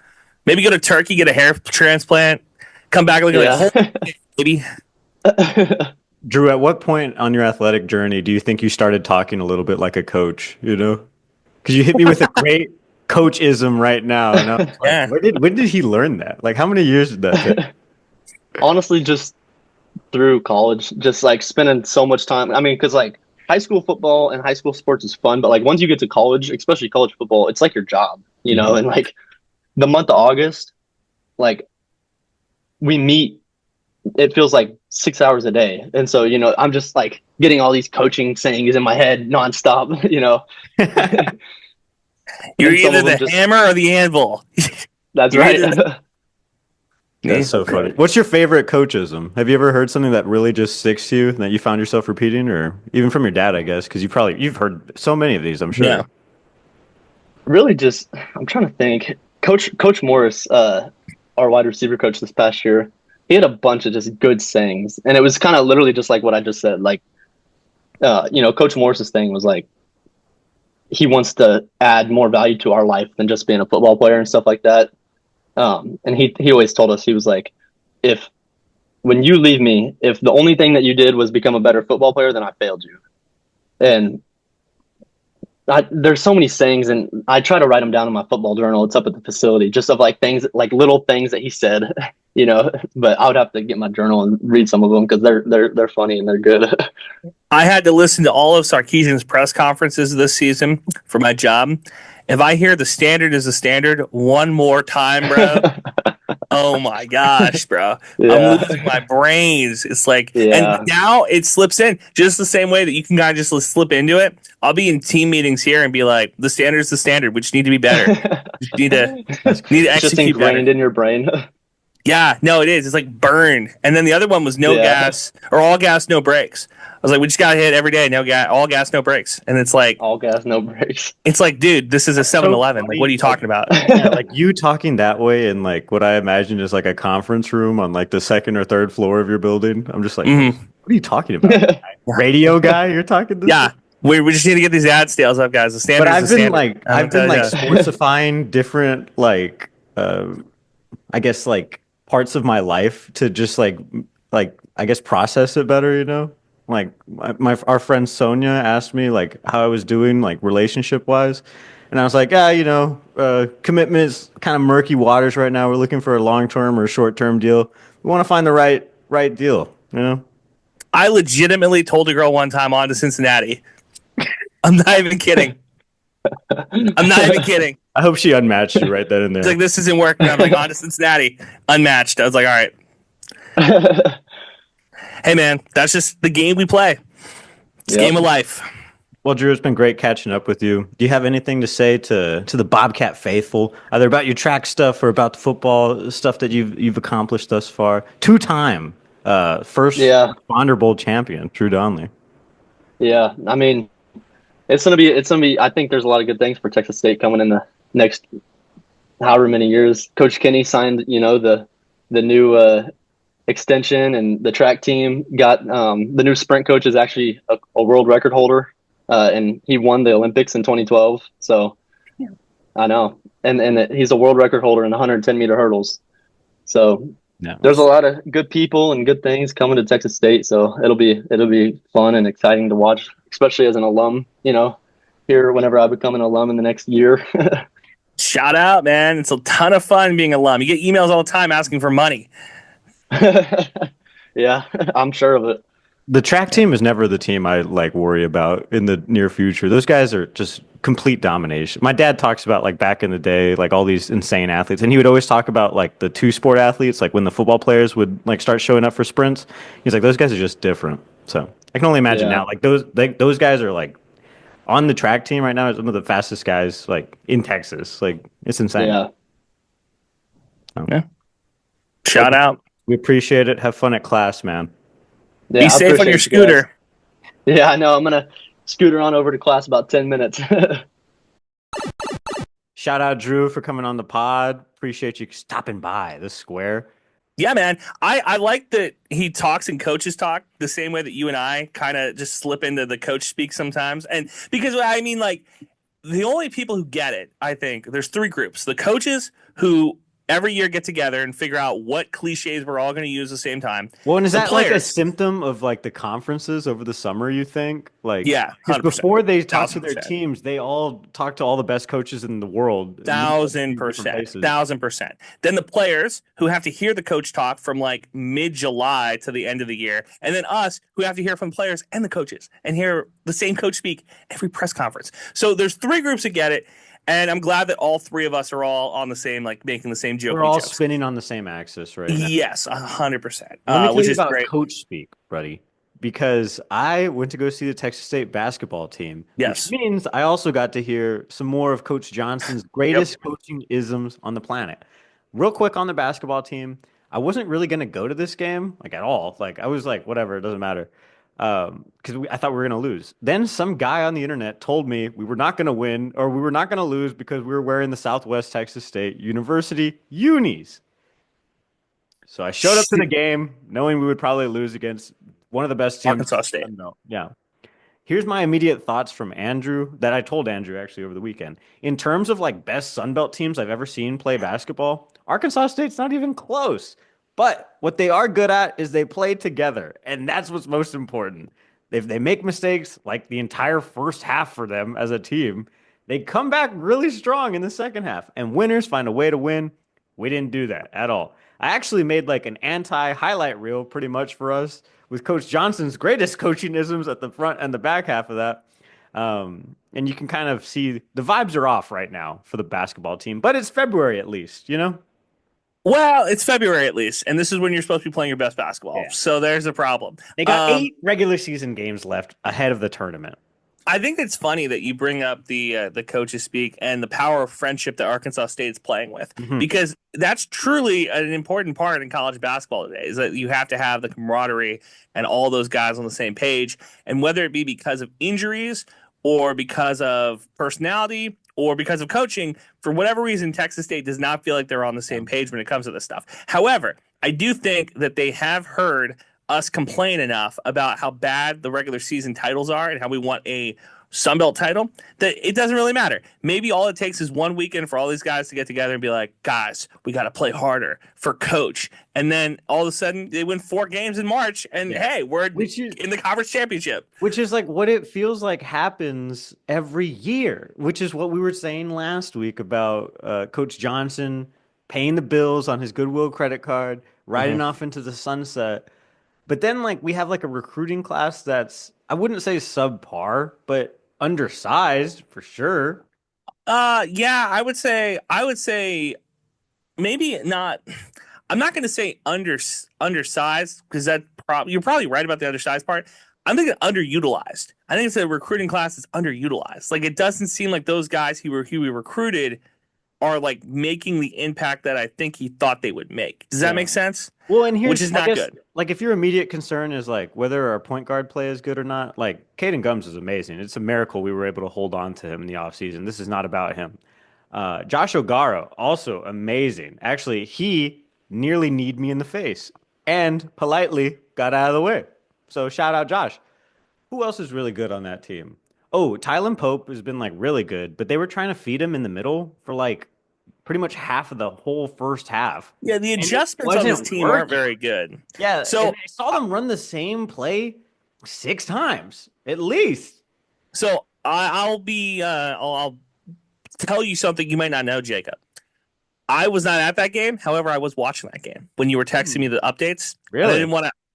Maybe go to Turkey, get a hair transplant, come back looking like holy baby. Drew, at what point on your athletic journey do you think you started talking a little bit like a coach? Because you hit me with a great coachism right now, and I was like, Yeah. when did he learn that? Like, how many years did that take? Honestly, just through college, just like spending so much time. I mean, because like high school football and high school sports is fun, but like once you get to college, especially college football, it's like your job. And like the month of August, like we meet, it feels like 6 hours a day. And so, I'm just like getting all these coaching sayings in my head nonstop. You're And some either of them the hammer or the anvil. That's You're right. either- That's so funny. What's your favorite coachism? Have you ever heard something that really just sticks to you that you found yourself repeating, or even from your dad, I guess, because you've heard so many of these, I'm sure. Yeah. Really just, I'm trying to think. Coach Morris, our wide receiver coach this past year, he had a bunch of just good sayings. And it was kind of literally just like what I just said. Like, Coach Morris's thing was like, he wants to add more value to our life than just being a football player and stuff like that. And he always told us, he was like, when you leave me, if the only thing that you did was become a better football player, then I failed you. And there's so many sayings, and I try to write them down in my football journal. It's up at the facility, just of like things, like little things that he said, but I would have to get my journal and read some of them because they're funny and they're good. I had to listen to all of Sarkisian's press conferences this season for my job. If I hear the standard is the standard one more time, bro, oh my gosh, bro. Yeah. I'm losing my brains. It's like, Yeah. and now it slips in just the same way that you can kind of just slip into it. I'll be in team meetings here and be like, the standard is the standard. We just need to be better. We just need to It's just execute ingrained better. in your brain. Yeah, no, it is. It's like burned. And then the other one was no Yeah. gas or all gas, no brakes. I was like, we just got to hit every day. No gas, all gas, no brakes. And it's like, All gas, no brakes. it's like, dude, this is a 7-Eleven. Like, funny. what are you talking about? Yeah, like you talking that way in like what I imagine is like a conference room on like the second or third floor of your building. I'm just like, Mhm. what are you talking about? Radio guy, you're talking this? Yeah, we just need to get these ad sales up, guys. The standard. But is the standard. I've been like Yeah. sportsifying different like I guess like parts of my life to just like I guess process it better. Like our friend Sonia asked me like how I was doing like relationship wise, and I was like, commitment is kind of murky waters right now. We're looking for a long term or short term deal. We want to find the right deal. I legitimately told a girl one time on to Cincinnati. I'm not even kidding. I'm not even kidding. I hope she unmatched you right then and there. It's like, this isn't working. I'm like, on to Cincinnati, unmatched. I was like, all right. Hey, man, that's just the game we play. It's a Yep. game of life. Well, Drew, it's been great catching up with you. Do you have anything to say to the Bobcat faithful, either about your track stuff or about the football stuff that you've accomplished thus far? Two-time first Responder Bowl champion, Drew Donley. Yeah, I mean, it's gonna be. I think there's a lot of good things for Texas State coming in the next however many years. Coach Kenny signed, the new extension, and the track team got the new sprint coach is actually a world record holder, and he won the Olympics in 2012. So I know, and he's a world record holder in 110-meter hurdles. So there's a lot of good people and good things coming to Texas State. So it'll be fun and exciting to watch, especially as an alum. Here whenever I become an alum in the next year. Shout out, man. It's a ton of fun being an alum. You get emails all the time asking for money. Yeah, I'm sure of it. The track team is never the team I like worry about in the near future. Those guys are just complete domination. My dad talks about like back in the day, like all these insane athletes, and he would always talk about like the two-sport athletes, like when the football players would like start showing up for sprints. He's like, those guys are just different. So I can only imagine now, like those guys are like on the track team right now. Some of the fastest guys like in Texas. Like it's insane. Yeah. Yeah. Shout out. We appreciate it. Have fun at class, man. Yeah, Be I safe on your appreciate you guys. scooter. Yeah, I know. I'm gonna scooter on over to class about 10 minutes. Shout out Drew for coming on the pod. Appreciate you stopping by the Square. Yeah, man. I like that he talks and coaches talk the same way that you and I kind of just slip into the coach speak sometimes. And because I mean, like, the only people who get it, I think, there's three groups. The coaches who every year get together and figure out what cliches we're all going to use at the same time. Well, and is The that like a players. symptom of like the conferences over the summer, you think? Like, Yeah, because 100%. before they talk to their 1000%. teams, they all talk to all the best coaches in the world. 1,000%. 1,000%. Then the players who have to hear the coach talk from like mid-July to the end of the year. And then us who have to hear from the players and the coaches and hear the same coach speak every press conference. So there's three groups that get it. And I'm glad that all three of us are all on the same, like making the same joke. We're all spinning on the same axis right now. Yes, 100%. Let me tell Which you is about great. coach speak, buddy, because I went to go see the Texas State basketball team. Yes. Which means I also got to hear some more of Coach Johnson's greatest coaching isms on the planet. Real quick on the basketball team, I wasn't really going to go to this game, like at all. Like I was like, whatever, it doesn't matter. Because I thought we were going to lose. Then some guy on the internet told me we were not going to win or we were not going to lose because we were wearing the Southwest Texas State University unis. So I showed up to the game knowing we would probably lose against one of the best teams. Arkansas State. Yeah. Here's my immediate thoughts from Andrew that I told Andrew actually over the weekend. In terms of like best Sun Belt teams I've ever seen play basketball, Arkansas State's not even close. But what they are good at is they play together, and that's what's most important. If they make mistakes, like the entire first half for them as a team, they come back really strong in the second half, and winners find a way to win. We didn't do that at all. I actually made like an anti-highlight reel pretty much for us with Coach Johnson's greatest coaching isms at the front and the back half of that. And you can kind of see the vibes are off right now for the basketball team, but it's February at least, you know? Well, it's February at least, and this is when you're supposed to be playing your best basketball. Yeah. So there's a problem. They got 8 regular season games left ahead of the tournament. I think it's funny that you bring up the coaches speak and the power of friendship that Arkansas State's playing with, because that's truly an important part in college basketball today. Is that you have to have the camaraderie and all those guys on the same page, and whether it be because of injuries or because of personality or because of coaching, for whatever reason, Texas State does not feel like they're on the same page when it comes to this stuff. However, I do think that they have heard us complain enough about how bad the regular season titles are and how we want a Sun Belt title that it doesn't really matter. Maybe all it takes is one weekend for all these guys to get together and be like, guys, we got to play harder for coach. And then all of a sudden they win 4 games in March and hey, we're in the conference championship. Which is like what it feels like happens every year, which is what we were saying last week about Coach Johnson paying the bills on his Goodwill credit card, riding off into the sunset. But then like we have like a recruiting class that's, I wouldn't say subpar, but undersized for sure. Yeah, I would say maybe not. I'm not going to say undersized because you're probably right about the undersized part. I'm thinking underutilized. I think it's a recruiting class that's underutilized. Like it doesn't seem like those guys who we recruited are like making the impact that I think he thought they would make. Does that make sense? Well, and here's, which is not good. Like if your immediate concern is like whether our point guard play is good or not, like Caden Gums is amazing. It's a miracle we were able to hold on to him in the offseason. This is not about him. Josh O'Gara, also amazing. Actually, he nearly kneed me in the face and politely got out of the way. So shout out Josh. Who else is really good on that team? Oh, Tylen Pope has been like really good, but they were trying to feed him in the middle for like pretty much half of the whole first half. Yeah, the adjustments on this team aren't very good. Yeah, so I saw them run the same play 6 times at least. So I'll tell you something you might not know, Jacob. I was not at that game. However, I was watching that game when you were texting me the updates. Really?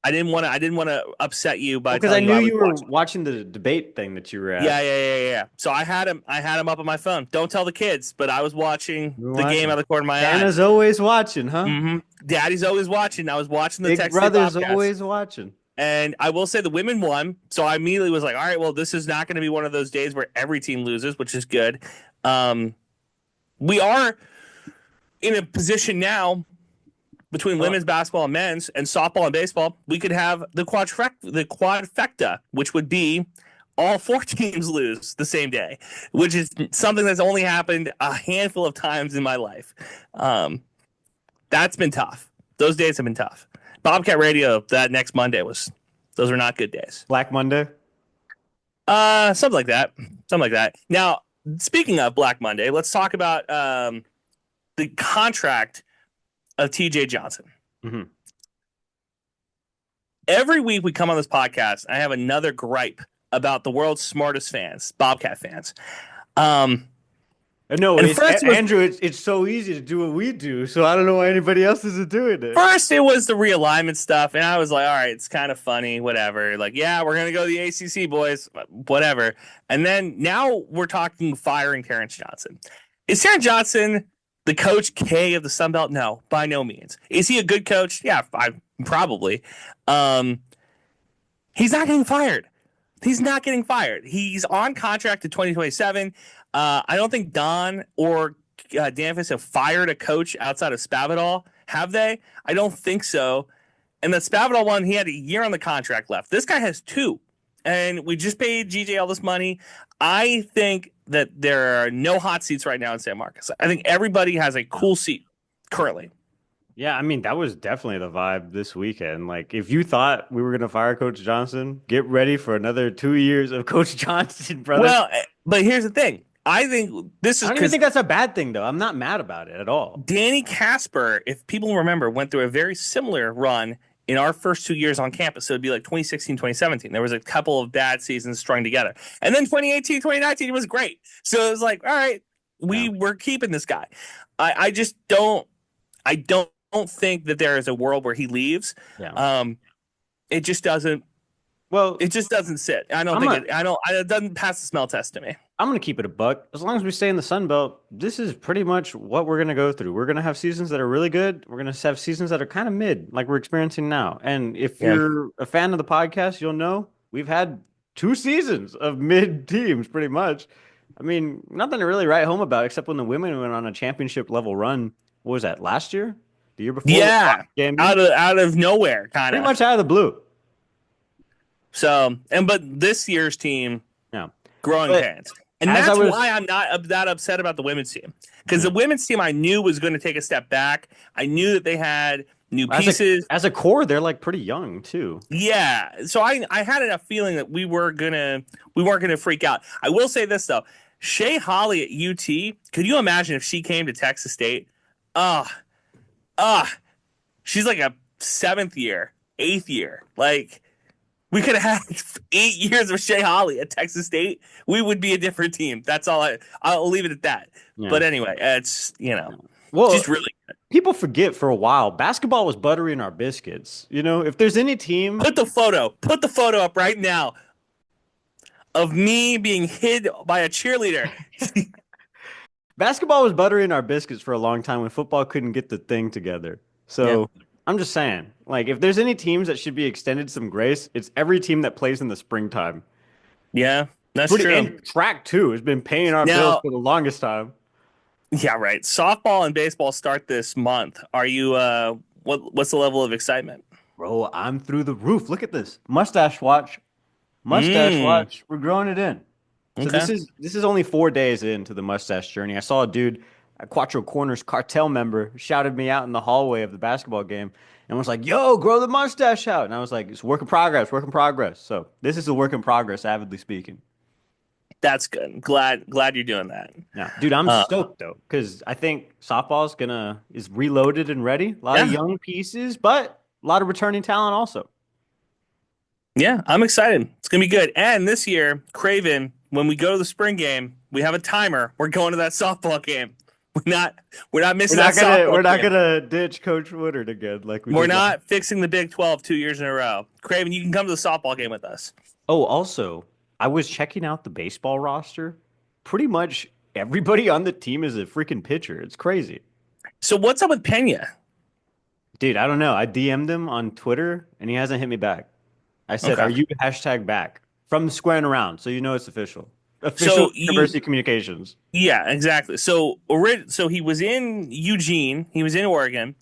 I didn't want to upset you by because I knew you were watching. watching the debate thing that you were at. Yeah. So I had him up on my phone. Don't tell the kids, but I was watching the game out of the corner of my eye. Anna's always watching, huh? Daddy's always watching. I was watching the Big Texas brother's Bobcats. always watching. And I will say the women won. So I immediately was like, all right, well, this is not going to be one of those days where every team loses, which is good. We are in a position now between women's basketball and men's, and softball and baseball, we could have the quadfecta, which would be all 4 teams lose the same day, which is something that's only happened a handful of times in my life. That's been tough. Those days have been tough. Bobcat Radio, that next Monday those were not good days. Black Monday? Something like that. Something like that. Now, speaking of Black Monday, let's talk about the contract of TJ Johnson. Mm-hmm. Every week we come on this podcast, I have another gripe about the world's smartest fans, Bobcat fans. No, Andrew, it's so easy to do what we do, so I don't know why anybody else isn't doing it. First, it was the realignment stuff, and I was like, all right, it's kind of funny, whatever. Like, yeah, we're going to go to the ACC, boys, whatever. And then now we're talking firing Terrence Johnson. Is Terrence Johnson the Coach K of the Sun Belt? No, by no means. Is he a good coach? Yeah, probably. He's not getting fired. He's not getting fired. He's on contract to 2027. I don't think Don or Danfus have fired a coach outside of Spavital, have they? I don't think so. And the Spavital one, he had a year on the contract left. This guy has 2. And we just paid GJ all this money. I think that there are no hot seats right now in San Marcos. I think everybody has a cool seat currently. Yeah, I mean, that was definitely the vibe this weekend. Like, if you thought we were going to fire Coach Johnson, get ready for another 2 years of Coach Johnson, brother. Well, but here's the thing. I think this is. I don't even think that's a bad thing, though. I'm not mad about it at all. Danny Casper, if people remember, went through a very similar run in our first 2 years on campus. So it'd be like 2016, 2017. There was a couple of bad seasons strung together. And then 2018, 2019 was great. So it was like, all right, we're keeping this guy. I just don't think that there is a world where he leaves. Yeah. It just doesn't. Well, it just doesn't sit. It doesn't pass the smell test to me. I'm going to keep it a buck. As long as we stay in the Sun Belt, this is pretty much what we're going to go through. We're going to have seasons that are really good. We're going to have seasons that are kind of mid, like we're experiencing now. And if you're a fan of the podcast, you'll know we've had 2 seasons of mid teams pretty much. I mean, nothing to really write home about except when the women went on a championship level run. What was that, last year? The year before? Yeah, out of nowhere, kind of. Pretty much out of the blue. So, but this year's team, growing pains. And that's why I'm not that upset about the women's team. Because the women's team I knew was going to take a step back. I knew that they had new pieces. As a core, they're like pretty young too. Yeah. So I had enough feeling that we weren't gonna freak out. I will say this though. Shea Holly at UT, could you imagine if she came to Texas State? She's like a 7th year, 8th year. Like, we could have had 8 years of Shea Holly at Texas State. We would be a different team. That's all. I'll leave it at that. Yeah. But anyway, it's, she's really good. People forget for a while, basketball was buttery in our biscuits. If there's any team. Put the photo up right now of me being hid by a cheerleader. Basketball was buttery in our biscuits for a long time when football couldn't get the thing together. So I'm just saying, like, if there's any teams that should be extended some grace, it's every team that plays in the springtime. Yeah, that's true. And track, too, has been paying our bills for the longest time. Yeah, right. Softball and baseball start this month. Are you, what's the level of excitement? Bro, I'm through the roof. Look at this. Mustache watch. Watch. We're growing it in. So this is only 4 days into the mustache journey. I saw a dude, a Quattro Corners cartel member, shouted me out in the hallway of the basketball game and was like, yo, grow the mustache out. And I was like, it's work in progress. So this is a work in progress, avidly speaking. That's good. Glad you're doing that. Yeah, dude, I'm stoked though, because I think softball's is reloaded and ready. A lot of young pieces, but a lot of returning talent also. Yeah, I'm excited. It's gonna be good. And this year, Craven, when we go to the spring game, we have a timer. We're going to that softball game. We're not missing that softball game. We're not gonna ditch Coach Woodard again. We're not fixing the Big 12 2 years in a row. Craven, you can come to the softball game with us. Oh, also, I was checking out the baseball roster. Pretty much everybody on the team is a freaking pitcher. It's crazy. So what's up with Pena? Dude, I don't know. I DM'd him on Twitter, and he hasn't hit me back. I said, Are you #back? From the Squarin around, so it's official. University communications. Yeah, exactly. So he was in Eugene. He was in Oregon.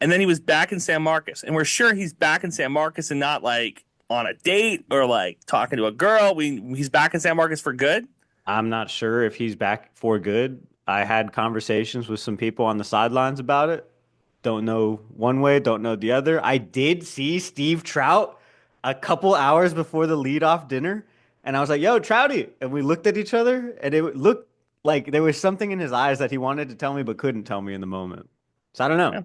and then he was back in San Marcos, and we're sure he's back in San Marcos and not like on a date or like talking to a girl. He's back in San Marcos for good. I'm not sure if he's back for good. I had conversations with some people on the sidelines about it. Don't know one way, don't know the other. I did see Steve Trout a couple hours before the leadoff dinner, and I was like, "Yo, Trouty," and we looked at each other, and it looked like there was something in his eyes that he wanted to tell me but couldn't tell me in the moment. So I don't know. Yeah.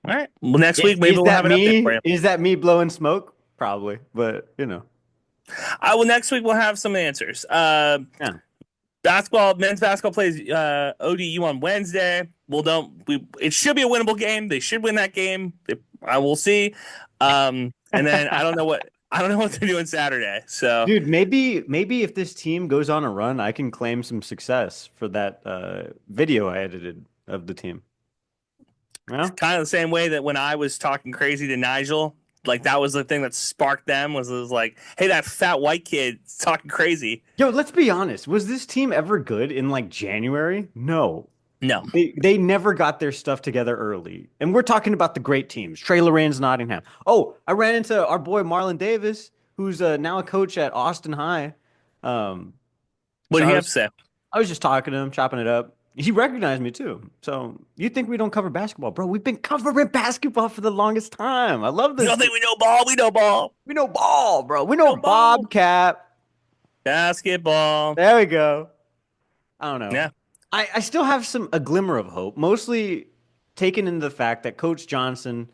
All right. Well, next week maybe we'll have an update for you. Is that me blowing smoke? Probably, but you know. Next week we'll have some answers. Yeah. Men's basketball plays ODU on Wednesday. It should be a winnable game. They should win that game. I will see. And then I don't know what they're doing Saturday. So, dude, maybe if this team goes on a run, I can claim some success for that video I edited of the team. Well, kind of the same way that when I was talking crazy to Nigel, like that was the thing that sparked them was like, hey, that fat white kid talking crazy. Yo, let's be honest. Was this team ever good in like January? No. No. They never got their stuff together early. And we're talking about the great teams. Trey Lorenz, Nottingham. Oh, I ran into our boy Marlon Davis, who's now a coach at Austin High. What did he have to say? I was just talking to him, chopping it up. He recognized me too. So you think we don't cover basketball, bro? We've been covering basketball for the longest time. I love this. You don't think we know ball? We know ball. We know ball, bro. We know Bobcat. Basketball. There we go. I don't know. Yeah. I still have a glimmer of hope, mostly taken into the fact that Coach Johnson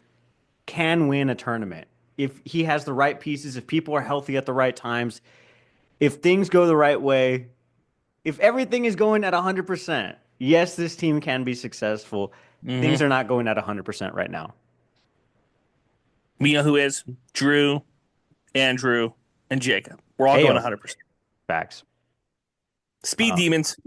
can win a tournament. If he has the right pieces, if people are healthy at the right times, if things go the right way, if everything is going at 100%, yes, this team can be successful. Mm-hmm. Things are not going at 100% right now. We know who is Drew, Andrew, and Jacob. We're all going 100%. Facts. Speed demons.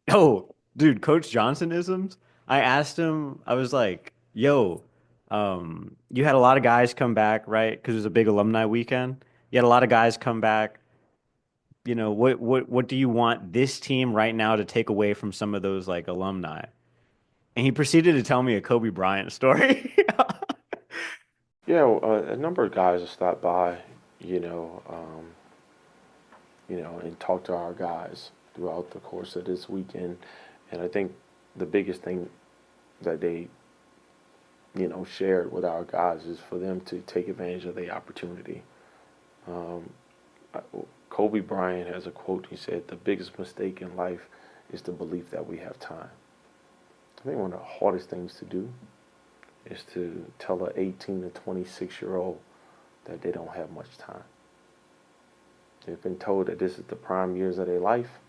Oh, dude, Coach Johnson-isms. I asked him, I was like, yo, you had a lot of guys come back, right? Because it was a big alumni weekend. You had a lot of guys come back. You know, what do you want this team right now to take away from some of those like alumni? And he proceeded to tell me a Kobe Bryant story. Yeah, a number of guys have stopped by, and talked to our guys throughout the course of this weekend. And I think the biggest thing that they, shared with our guys is for them to take advantage of the opportunity. Kobe Bryant has a quote. He said, "The biggest mistake in life is the belief that we have time." I think one of the hardest things to do is to tell an 18 to 26-year-old that they don't have much time. They've been told that this is the prime years of their life.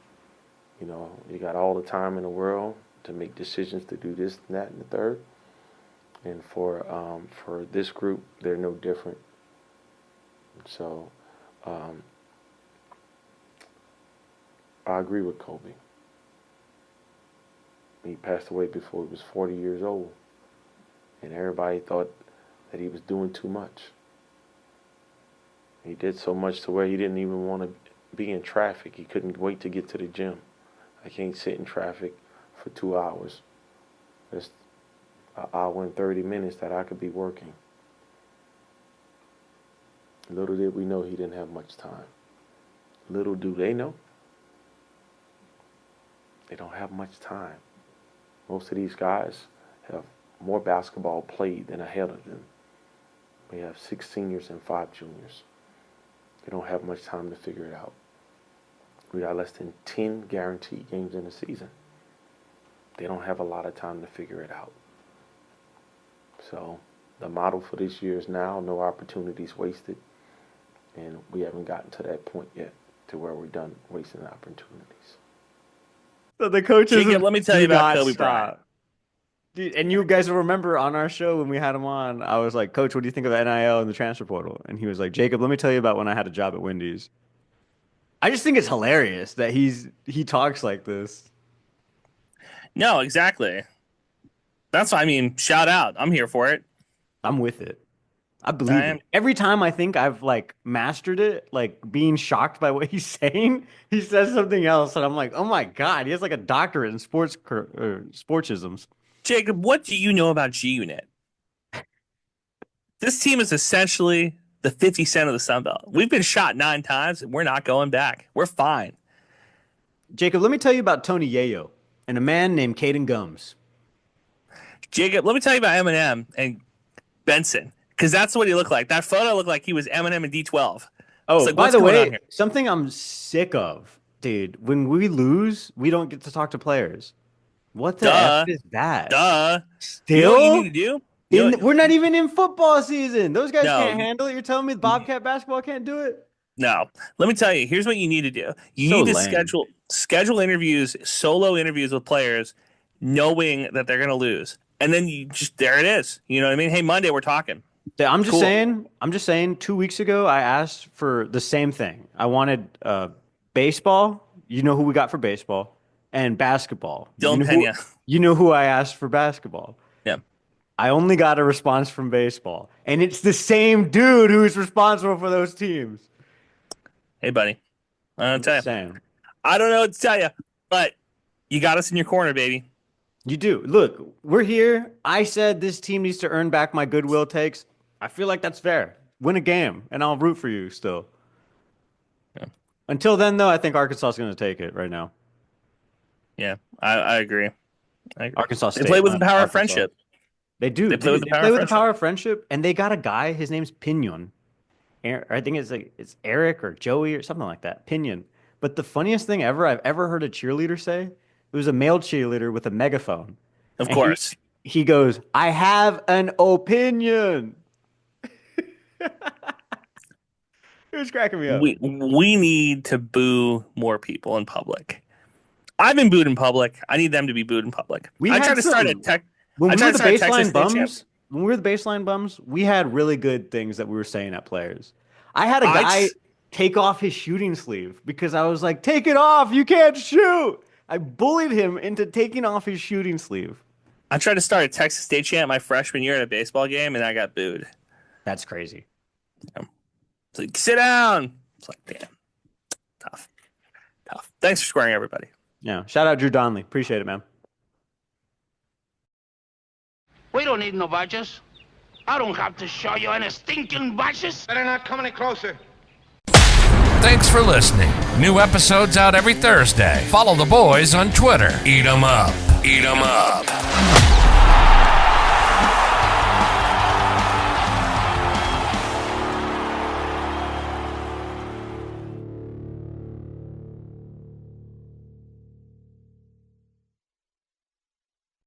You got all the time in the world to make decisions to do this and that and the third. And for this group, they're no different. So I agree with Kobe. He passed away before he was 40 years old. And everybody thought that he was doing too much. He did so much to where he didn't even want to be in traffic. He couldn't wait to get to the gym. I can't sit in traffic for 2 hours. That's an hour and 30 minutes that I could be working. Little did we know he didn't have much time. Little do they know, they don't have much time. Most of these guys have more basketball played than ahead of them. We have 6 seniors and 5 juniors. They don't have much time to figure it out. We got less than 10 guaranteed games in the season. They don't have a lot of time to figure it out. So the model for this year is now no opportunities wasted. And we haven't gotten to that point yet to where we're done wasting opportunities. So the coaches, Jacob, let me tell you about Kobe Bryant. Dude, and you guys will remember on our show when we had him on, I was like, Coach, what do you think of NIL and the transfer portal? And he was like, Jacob, let me tell you about when I had a job at Wendy's. I just think it's hilarious that he talks like this. No, exactly. Shout out. I'm here for it. I'm with it. I believe it. Every time I think I've like mastered it, like being shocked by what he's saying, he says something else, and I'm like, oh my God, he has like a doctorate in sportsisms. Jacob, what do you know about G-Unit? This team is essentially the 50 Cent of the Sun Belt. We've been shot 9 times, and we're not going back. We're fine. Jacob, let me tell you about Tony Yayo and a man named Caden Gums. Jacob, let me tell you about Eminem and Benson, because that's what he looked like. That photo looked like he was Eminem in D12. Oh, like, by what's the going on way, here? something I'm sick of, dude. When we lose, we don't get to talk to players. What the F is that? Duh. Still? You know what you need to do? We're not even in football season. Those guys No. can't handle it. You're telling me Bobcat basketball can't do it? No. Let me tell you, here's what you need to do. You So need to lame. schedule interviews, solo interviews with players, knowing that they're going to lose. And then there it is. You know what I mean? Hey, Monday we're talking. I'm just Cool. saying 2 weeks ago I asked for the same thing. I wanted baseball. You know who we got for baseball, and basketball. Dylan Pena. You know who I asked for basketball. Yeah. I only got a response from baseball, and it's the same dude who's responsible for those teams. Hey, buddy. I don't tell you. Saying. I don't know what to tell you, but you got us in your corner, baby. You do. Look, we're here. I said this team needs to earn back my goodwill takes. I feel like that's fair. Win a game, and I'll root for you still. Yeah. Until then, though, I think Arkansas is going to take it right now. Yeah, I agree. Arkansas State. They play with the power Arkansas. of friendship. They do. They play with the power play of with the friendship. power of friendship, and they got a guy. His name's Pinion. I think it's Eric or Joey or something like that. Pinion. But the funniest thing I've ever heard a cheerleader say, it was a male cheerleader with a megaphone. Of And course. He goes, "I have an opinion." It was cracking me up. We need to boo more people in public. I've been booed in public. I need them to be booed in public. I tried to start a tech. When I we tried were to the start a Texas baseline State bums, champ. when we were the baseline bums, we had really good things that we were saying at players. I had a guy take off his shooting sleeve because I was like, "Take it off! You can't shoot!" I bullied him into taking off his shooting sleeve. I tried to start a Texas State chant my freshman year at a baseball game, and I got booed. That's crazy. It's like, sit down. It's like, damn. Tough. Thanks for squaring, everybody. Yeah. Shout out Drew Donley. Appreciate it, man. We don't need no badges. I don't have to show you any stinking badges. Better not come any closer. Thanks for listening. New episodes out every Thursday. Follow the boys on Twitter. Eat 'em up. Eat 'em up.